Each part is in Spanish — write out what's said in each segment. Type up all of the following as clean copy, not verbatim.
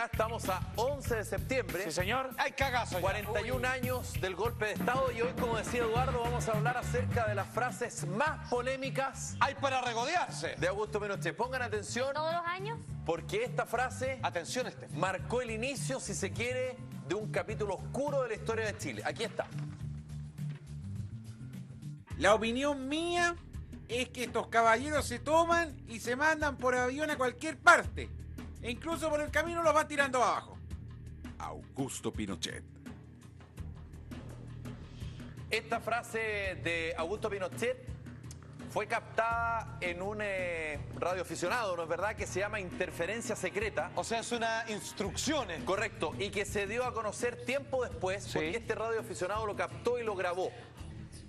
día, estamos a 11 de septiembre. Sí, señor. ¡Ay, cagazo! Ya. 41 años del golpe de Estado y hoy, como decía Eduardo, vamos a hablar acerca de las frases más polémicas ¡Hay para regodearse! de Augusto Pinochet. Pongan atención ¿Todos los años? porque esta frase Atención, Estefan. marcó el inicio, si se quiere, de un capítulo oscuro de la historia de Chile. Aquí está. La opinión mía es que estos caballeros se toman y se mandan por avión a cualquier parte. E incluso por el camino los van tirando abajo. Augusto Pinochet. Esta frase de Augusto Pinochet fue captada en un radioaficionado, ¿no es verdad?, que se llama Interferencia Secreta. O sea, es una instrucción. Correcto, y que se dio a conocer tiempo después porque este radioaficionado lo captó y lo grabó.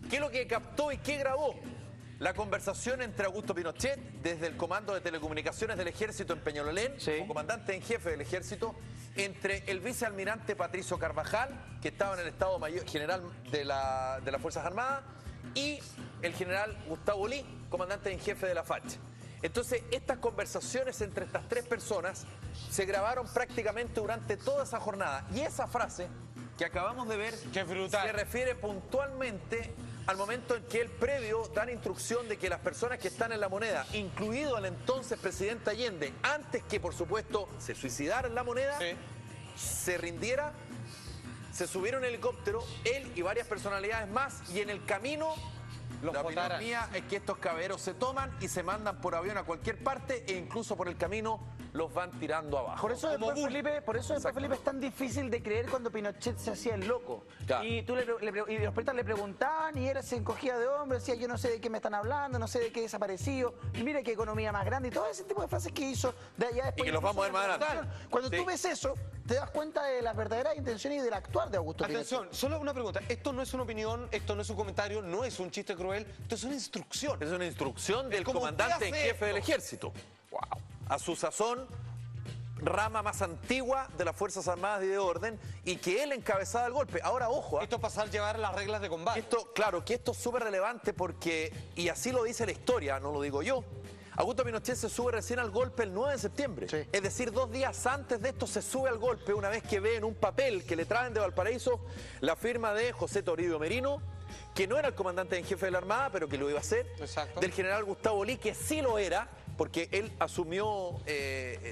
¿Qué es lo que captó y qué grabó? La conversación entre Augusto Pinochet, desde el Comando de Telecomunicaciones del Ejército en Peñalolén, como comandante en jefe del Ejército, entre el vicealmirante Patricio Carvajal, que estaba en el Estado Mayor General de las Fuerzas Armadas, y el general Gustavo Lee, comandante en jefe de la FACH. Entonces, estas conversaciones entre estas tres personas se grabaron prácticamente durante toda esa jornada. Y esa frase que acabamos de ver ¡Qué brutal! se refiere puntualmente al momento en que el previo da la instrucción de que las personas que están en la moneda, incluido el entonces presidente Allende, antes que por supuesto se suicidara en la moneda, se rindiera, se subieron en helicóptero, él y varias personalidades más, y en el camino la opinión mía es que estos caballeros se toman y se mandan por avión a cualquier parte e incluso por el camino los van tirando abajo. Por eso después, Felipe, es tan difícil de creer cuando Pinochet se hacía el loco. Claro. Y tú y los periodistas le preguntaban y él se encogía de hombros, decía yo no sé de qué me están hablando, no sé de qué desaparecido, y mira qué economía más grande y todo ese tipo de frases que hizo de allá después. Y que los vamos a ver más adelante. Cuando tú ves eso, te das cuenta de las verdaderas intenciones y del actuar de Augusto Pinochet. Atención, solo una pregunta. Esto no es una opinión, esto no es un comentario, no es un chiste cruel, esto es una instrucción. Es una instrucción del comandante en jefe del Ejército. Wow. A su sazón, rama más antigua de las Fuerzas Armadas y de Orden, y que él encabezaba el golpe. Ahora, ojo. Esto es pasar a llevar las reglas de combate. Claro, que esto es súper relevante porque, y así lo dice la historia, no lo digo yo, Augusto Pinochet se sube recién al golpe el 9 de septiembre. Sí. Es decir, 2 días antes de esto se sube al golpe una vez que ve en un papel que le traen de Valparaíso la firma de José Toribio Merino, que no era el comandante en jefe de la Armada, pero que lo iba a ser. Exacto. Del general Gustavo Lee, que sí lo era, porque él asumió,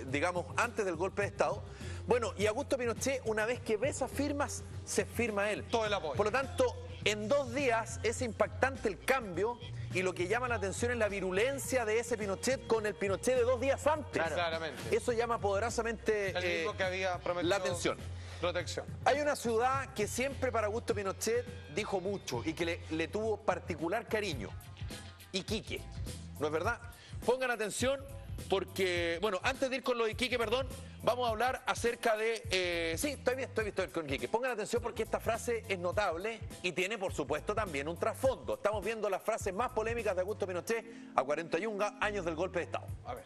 digamos, antes del golpe de Estado. Bueno, y Augusto Pinochet, una vez que ve esas firmas, se firma él. Todo el apoyo. Por lo tanto, en 2 días es impactante el cambio y lo que llama la atención es la virulencia de ese Pinochet con el Pinochet de 2 días antes. Claro. Claramente. Eso llama poderosamente el mismo que había prometido la atención. Protección. Hay una ciudad que siempre para Augusto Pinochet dijo mucho y que le tuvo particular cariño. Iquique, ¿no es verdad? Pongan atención porque, bueno, antes de ir con lo de Iquique, perdón, vamos a hablar acerca de... sí, estoy bien con Iquique. Pongan atención porque esta frase es notable y tiene, por supuesto, también un trasfondo. Estamos viendo las frases más polémicas de Augusto Pinochet a 41 años del golpe de Estado. A ver.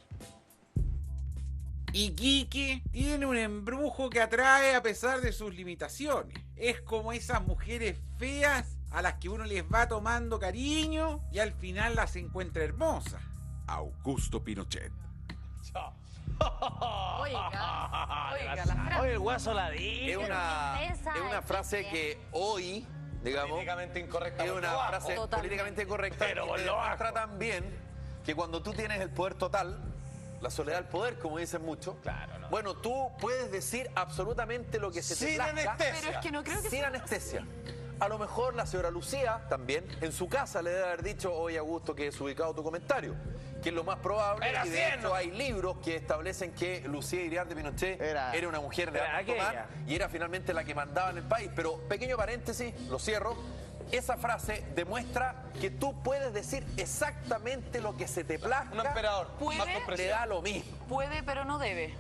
Iquique tiene un embrujo que atrae a pesar de sus limitaciones. Es como esas mujeres feas a las que uno les va tomando cariño y al final las encuentra hermosas. Augusto Pinochet. Oiga, la frase. Oye, el guaso la dice. Es una frase que hoy, digamos, políticamente incorrecta. es una frase políticamente incorrecta, pero que demuestra también que cuando tú tienes el poder total, la soledad del poder, como dicen muchos. Claro, no. Bueno, tú puedes decir absolutamente lo que se te plazca. Sin anestesia. Pero es que no creo que sin anestesia. A lo mejor la señora Lucía también en su casa le debe haber dicho, oye Augusto, que es ubicado tu comentario, que es lo más probable. Era y de hecho hay libros que establecen que Lucía Iriar de Pinochet era una mujer de alto mar y era finalmente la que mandaba en el país. Pero pequeño paréntesis, lo cierro. Esa frase demuestra que tú puedes decir exactamente lo que se te plazca. Un emperador. Le da lo mismo. puede, pero no debe.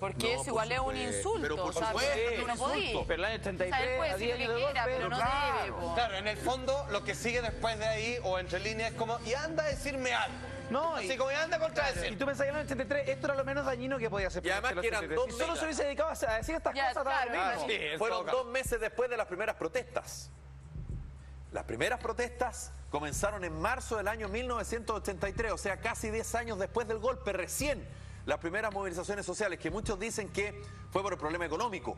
Porque No, eso igual es un insulto. pero por ¿sabes? supuesto, No podí. Pero el año O sea, él 83, puede a decir 10 lo años que de quiera, golpe, pero no claro. debe, po. Claro, en el fondo lo que sigue después de ahí o entre líneas es como, y anda a decirme algo. No, Así como, y anda a contradecir. Y tú pensás que en el 83 esto era lo menos dañino que podía hacer. Y además que eran 2 Si solo se hubiese dedicado a decir estas Ya, cosas, claro, estaba lo mismo. sí. Fueron 2 meses después de las primeras protestas. Las primeras protestas comenzaron en marzo del año 1983, o sea, casi 10 años después del golpe, recién las primeras movilizaciones sociales, que muchos dicen que fue por el problema económico,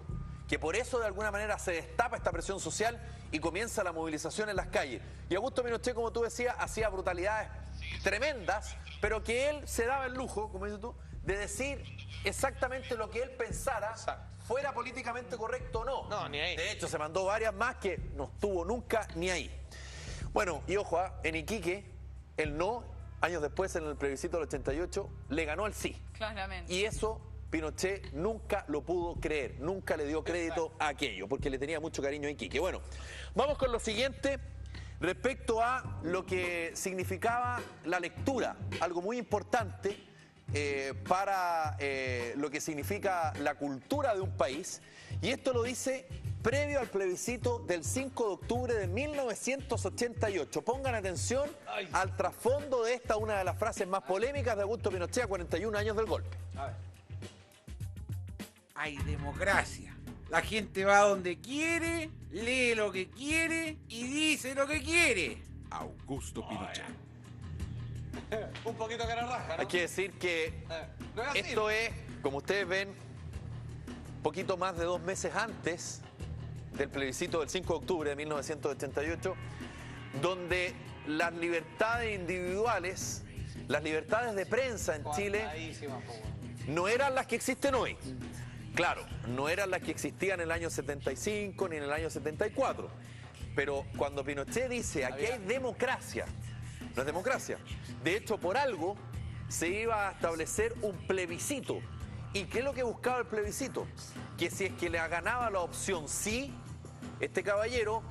que por eso de alguna manera se destapa esta presión social y comienza la movilización en las calles. Y Augusto Pinochet, como tú decías, hacía brutalidades tremendas, pero que él se daba el lujo, como dices tú, de decir exactamente lo que él pensara, fuera políticamente correcto o no. No, ni ahí. De hecho, se mandó varias más que no estuvo nunca ni ahí. Bueno, y ojo, en Iquique, el no, años después, en el plebiscito del 88, le ganó el sí. Claramente. Y eso Pinochet nunca lo pudo creer, nunca le dio crédito a aquello, porque le tenía mucho cariño a Iquique. Bueno, vamos con lo siguiente, respecto a lo que significaba la lectura, algo muy importante para lo que significa la cultura de un país, y esto lo dice previo al plebiscito del 5 de octubre de 1988. Pongan atención al trasfondo de esta, una de las frases más polémicas de Augusto Pinochet a 41 años del golpe. A ver. Hay democracia. La gente va donde quiere, lee lo que quiere y dice lo que quiere. Augusto Pinochet. Un poquito que la raja, ¿no? Hay que decir que no es así. esto es, como ustedes ven, poquito más de 2 meses antes del plebiscito del 5 de octubre de 1988, donde las libertades individuales, las libertades de prensa en Chile no eran las que existen hoy. Claro, no eran las que existían en el año 75 ni en el año 74. Pero cuando Pinochet dice aquí hay democracia, no es democracia. De hecho, por algo se iba a establecer un plebiscito. ¿Y qué es lo que buscaba el plebiscito? Que si es que le ganaba la opción sí, este caballero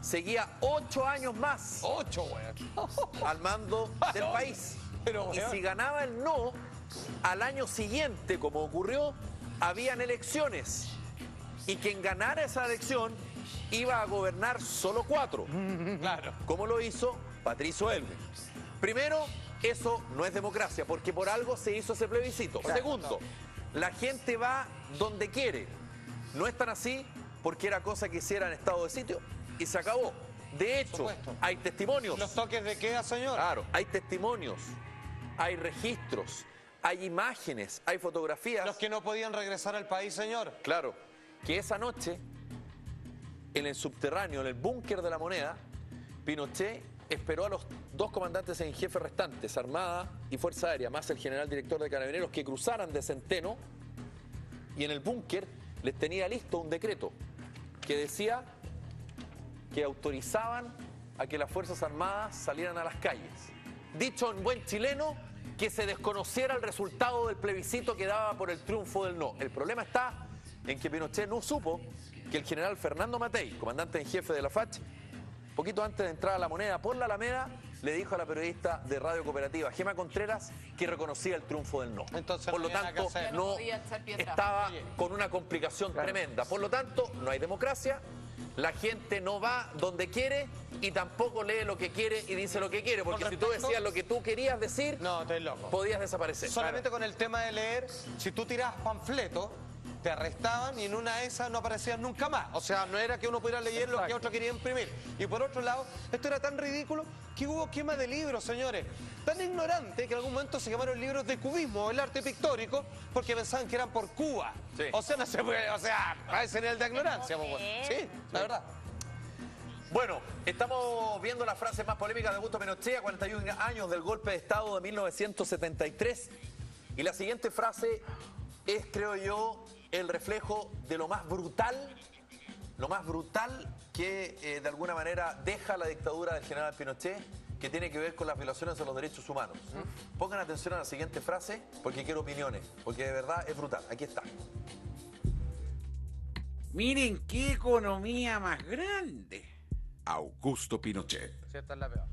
seguía 8 años más. 8, weón. Al mando del país. Pero, y weón, si ganaba el no, al año siguiente, como ocurrió, habían elecciones. Y quien ganara esa elección iba a gobernar solo 4. claro. Como lo hizo Patricio Elwin. Primero, eso no es democracia, porque por algo se hizo ese plebiscito. Segundo, la gente va donde quiere. No es tan así porque era cosa que hiciera en estado de sitio y se acabó. De hecho, supuesto. hay testimonios. ¿Los toques de queda, señor? Claro, hay testimonios, hay registros, hay imágenes, hay fotografías. Los que no podían regresar al país, señor. Claro, que esa noche, en el subterráneo, en el búnker de la Moneda, Pinochet esperó a los 2 comandantes en jefe restantes, Armada y Fuerza Aérea, más el general director de Carabineros, que cruzaran de Centeno, y en el búnker les tenía listo un decreto que decía que autorizaban a que las Fuerzas Armadas salieran a las calles. Dicho en buen chileno, que se desconociera el resultado del plebiscito que daba por el triunfo del no. El problema está en que Pinochet no supo que el general Fernando Matei, comandante en jefe de la FACH, poquito antes de entrar a la Moneda por la Alameda, le dijo a la periodista de Radio Cooperativa, Gema Contreras, que reconocía el triunfo del no. Entonces, por lo no había nada tanto, que hacer. no podía echar pie atrás. estaba con una complicación tremenda. Por lo tanto, no hay democracia, la gente no va donde quiere y tampoco lee lo que quiere y dice lo que quiere, porque si tú decías lo que tú querías decir, No, estás loco. podías desaparecer. Solamente con el tema de leer, si tú tirabas panfletos, te arrestaban y en una de esas no aparecías nunca más. O sea, no era que uno pudiera leer lo que otro quería imprimir. Y por otro lado, esto era tan ridículo que hubo quema de libros, señores. Tan ignorante que en algún momento se llamaron libros de cubismo, el arte pictórico, porque pensaban que eran por Cuba. Sí. O sea, no se puede, o sea, a ese nivel de ignorancia. Pues, sí, la verdad. Bueno, estamos viendo la frase más polémica de Augusto Pinochet a 41 años del golpe de Estado de 1973. Y la siguiente frase es, creo yo, el reflejo de lo más brutal que de alguna manera deja la dictadura del general Pinochet, que tiene que ver con las violaciones de los derechos humanos. Pongan atención a la siguiente frase, porque quiero opiniones, porque de verdad es brutal. Aquí está. Miren qué economía más grande. Augusto Pinochet. Esta es la peor.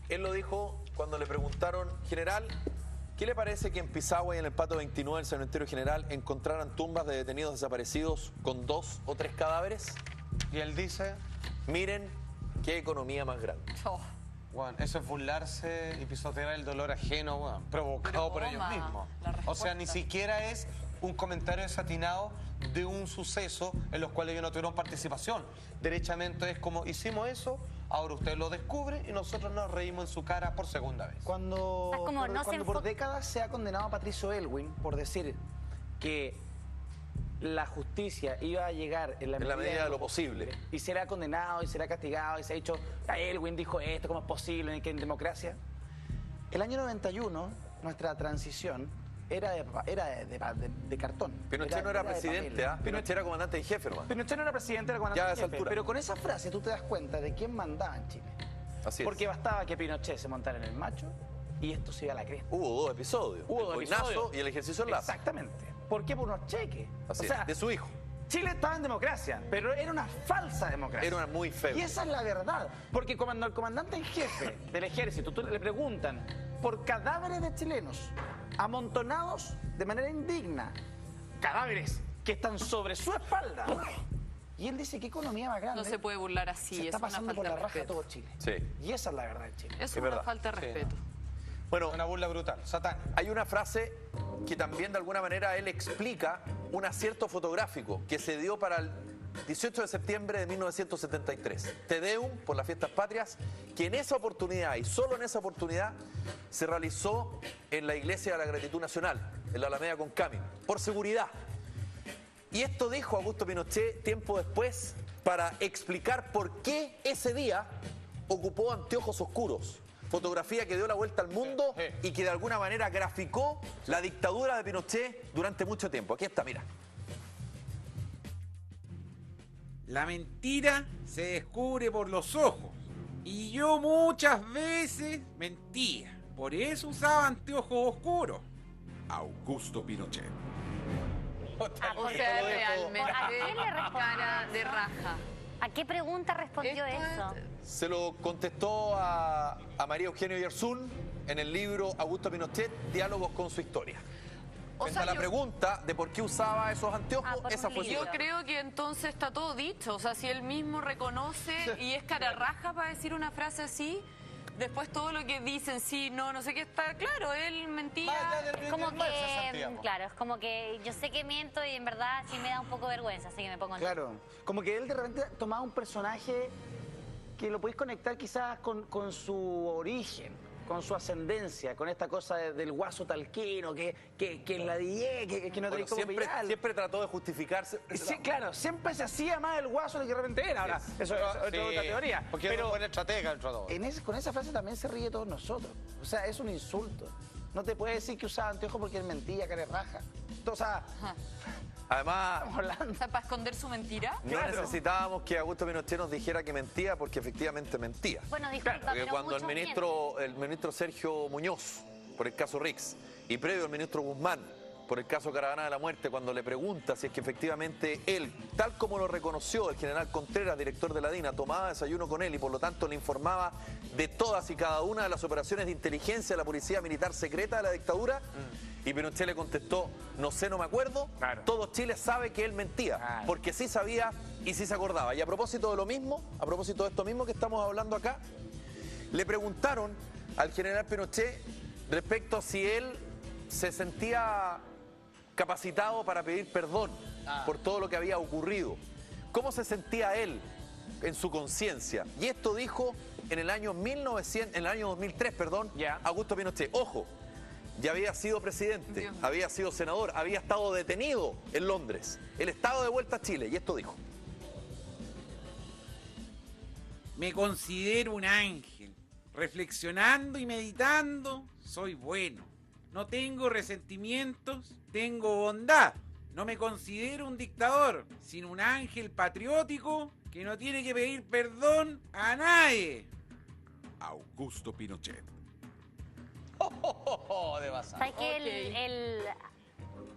Él lo dijo cuando le preguntaron, general, ¿qué le parece que en Pisagua y en el Pato 29 del Cementerio General encontraran tumbas de detenidos desaparecidos con 2 o 3 cadáveres? Y él dice, Miren qué economía más grande. Oh, bueno, eso es burlarse y pisotear el dolor ajeno, bueno, provocado por ellos Broma, mismos. la O sea, ni respuesta. siquiera es un comentario desatinado de un suceso en los cuales ellos no tuvieron participación. Derechamente es como, hicimos eso Ahora usted lo descubre y nosotros nos reímos en su cara por segunda vez. Cuando, Es como no se por décadas se ha condenado a Patricio Aylwin por decir que la justicia iba a llegar en la medida de lo posible. Y será condenado y será castigado y se ha dicho, Aylwin dijo esto, ¿cómo es posible que en democracia? El año 91, nuestra transición era de cartón. Pinochet no era presidente, ¿ah? Pinochet era comandante en jefe, hermano. Pinochet no era presidente, era comandante Ya a en esa jefe. altura. Pero con esa frase tú te das cuenta de quién mandaba en Chile. Así es. Porque bastaba que Pinochet se montara en el macho y esto se iba a la cresta. Hubo dos episodios. Hubo dos el boinazo episodios. y el ejercicio en Lazo. Exactamente. ¿Por qué? Por unos cheques. Así es, de su hijo. Chile estaba en democracia, pero era una falsa democracia. Era una muy fea. Y esa es la verdad. Porque cuando al comandante en jefe del ejército tú le preguntan por cadáveres de chilenos amontonados de manera indigna, cadáveres que están sobre su espalda. Y él dice, ¿qué economía más grande? No se puede burlar así, Se es está una pasando falta por de la raja respeto. todo Chile. Sí. Y esa es la verdad de Chile. Es una verdad. falta de respeto. Bueno, Una burla brutal, satánica. hay una frase que también de alguna manera él explica un acierto fotográfico que se dio para el 18 de septiembre de 1973. Te Deum por las fiestas patrias, que en esa oportunidad y solo en esa oportunidad se realizó en la Iglesia de la Gratitud Nacional, en la Alameda Concami, por seguridad. Y esto dijo Augusto Pinochet tiempo después para explicar por qué ese día ocupó anteojos oscuros. Fotografía que dio la vuelta al mundo y que de alguna manera graficó la dictadura de Pinochet durante mucho tiempo. Aquí está, mira. La mentira se descubre por los ojos. Y yo muchas veces mentía. Por eso usaba anteojos oscuros. Augusto Pinochet. O sea, realmente, cara de raja. ¿A qué pregunta respondió eso? Se lo contestó a María Eugenia Oyarzún en el libro Augusto Pinochet, Diálogos con su historia. Frente a la pregunta de por qué usaba esos anteojos, por esa un fue su libro. Yo creo que entonces está todo dicho. O sea, si él mismo reconoce y es cara raja para decir una frase así, después todo lo que dicen, sí, no, no sé qué, está claro, él mentía. Es como que, claro, es como que yo sé que miento y en verdad sí me da un poco de vergüenza, así que me pongo en... Claro, como que él de repente tomaba un personaje que lo podéis conectar quizás con su origen, con su ascendencia, con esta cosa del guaso talquino, que la DJ, que no Bueno, tenéis cómo pillarlo. siempre trató de justificarse. Sí, claro, siempre se hacía más el guaso de que de repente era. Ahora, eso es otra teoría. Porque era un buen estratega dentro de todo. Con esa frase también se ríe todos nosotros. O sea, es un insulto. No te puede decir que usaba anteojos porque él mentía, cara de raja. O sea, Además, estamos hablando. O sea, para esconder su mentira. no Claro. necesitábamos que Augusto Pinochet nos dijera que mentía porque efectivamente mentía. Bueno, disculpa, Porque pero cuando el muchos ministro Sergio Muñoz, por el caso Rix, y previo el ministro Guzmán, por el caso Caravana de la Muerte, cuando le pregunta si es que efectivamente él, tal como lo reconoció el general Contreras, director de la DINA, tomaba desayuno con él y por lo tanto le informaba de todas y cada una de las operaciones de inteligencia de la policía militar secreta de la dictadura, y Pinochet le contestó, no sé, no me acuerdo, Claro. todo Chile sabe que él mentía, Claro. porque sí sabía y sí se acordaba. Y a propósito de lo mismo, a propósito de esto mismo que estamos hablando acá, le preguntaron al general Pinochet respecto a si él se sentía capacitado para pedir perdón por todo lo que había ocurrido. ¿Cómo se sentía él en su conciencia? Y esto dijo en el año 2003, Ya. Augusto Pinochet. Ojo, ya había sido presidente, Dios. había sido senador, había estado detenido en Londres. Él estaba de vuelta a Chile y esto dijo. Me considero un ángel. Reflexionando y meditando, soy bueno. No tengo resentimientos, tengo bondad. No me considero un dictador, sino un ángel patriótico que no tiene que pedir perdón a nadie. Augusto Pinochet. De basado. ¿Sabes que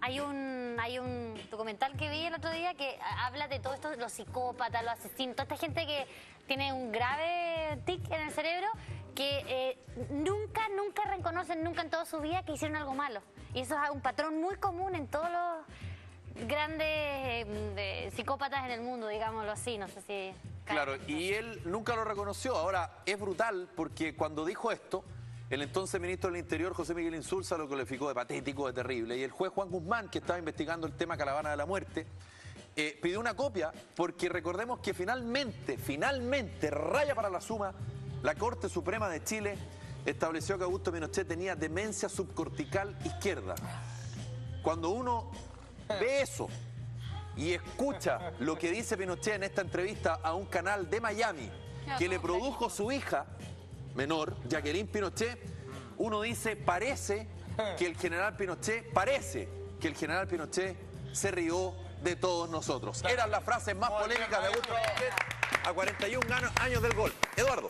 hay un documental que vi el otro día que habla de todo esto, los psicópatas, los asesinos, toda esta gente que tiene un grave tic en el cerebro que nunca reconocen, nunca en toda su vida que hicieron algo malo. Y eso es un patrón muy común en todos los grandes psicópatas en el mundo, digámoslo así, no sé si... Claro, y él nunca lo reconoció. Ahora, es brutal porque cuando dijo esto, el entonces ministro del Interior, José Miguel Insulza, lo calificó de patético, de terrible. Y el juez Juan Guzmán, que estaba investigando el tema Caravana de la Muerte, pidió una copia porque recordemos que finalmente, raya para la suma, la Corte Suprema de Chile estableció que Augusto Pinochet tenía demencia subcortical izquierda. Cuando uno ve eso y escucha lo que dice Pinochet en esta entrevista a un canal de Miami que le produjo su hija menor, Jacqueline Pinochet, uno dice, parece que el general Pinochet se rió de todos nosotros. Eran las frases más polémicas de Augusto Pinochet a 41 años del gol. Eduardo.